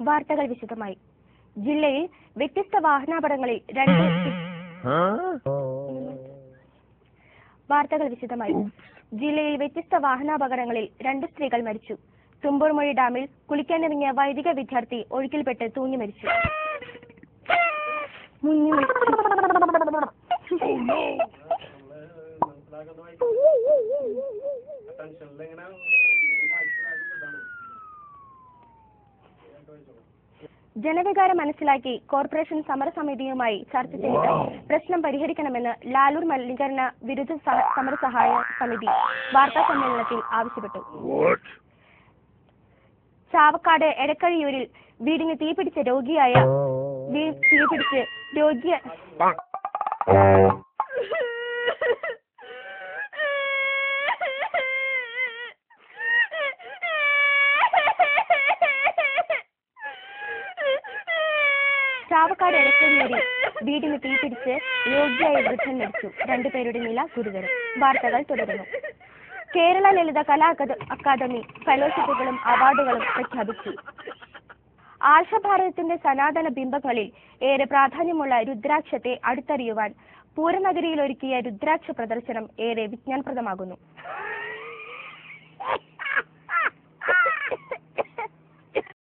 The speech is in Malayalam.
വാർത്തകൾ വിശദമായി. ജില്ലയിൽ വ്യത്യസ്ത വാഹനാപകടങ്ങളിൽ രണ്ട് സ്ത്രീകൾ മരിച്ചു. തുമ്പൂർമൊഴി ഡാമിൽ കുളിക്കാനിറങ്ങിയ വൈദിക വിദ്യാർത്ഥി ഒഴുക്കിൽപ്പെട്ട് തൂങ്ങി മരിച്ചു. ജനവികാരം മനസ്സിലാക്കി കോർപ്പറേഷൻ സമരസമിതിയുമായി ചർച്ച ചെയ്ത് പ്രശ്നം പരിഹരിക്കണമെന്ന് ലാലൂർ മലിനീകരണ വിരുദ്ധ സമരസഹായ സമിതി വാർത്താ സമ്മേളനത്തിൽ ആവശ്യപ്പെട്ടു. ചാവക്കാട് എടക്കഴിയൂരിൽ വീടിന് തീപിടിച്ച രോഗിയായ വൃദ്ധൻ മരിച്ചു. 2 പേരുടെ നില ഗുരുതരം. വാർത്തകൾ തുടരുന്നു. കേരള ലളിത കലാ അക്കാദമി ഫെലോഷിപ്പുകളും അവാർഡുകളും പ്രഖ്യാപിച്ചു. ആർഷഭാരതത്തിന്റെ സനാതന ബിംബങ്ങളിൽ ഏറെ പ്രാധാന്യമുള്ള രുദ്രാക്ഷത്തെ അടുത്തറിയുവാൻ പൂരനഗരിയിൽ ഒരുക്കിയ രുദ്രാക്ഷ പ്രദർശനം ഏറെ വിജ്ഞാനപ്രദമാകുന്നു.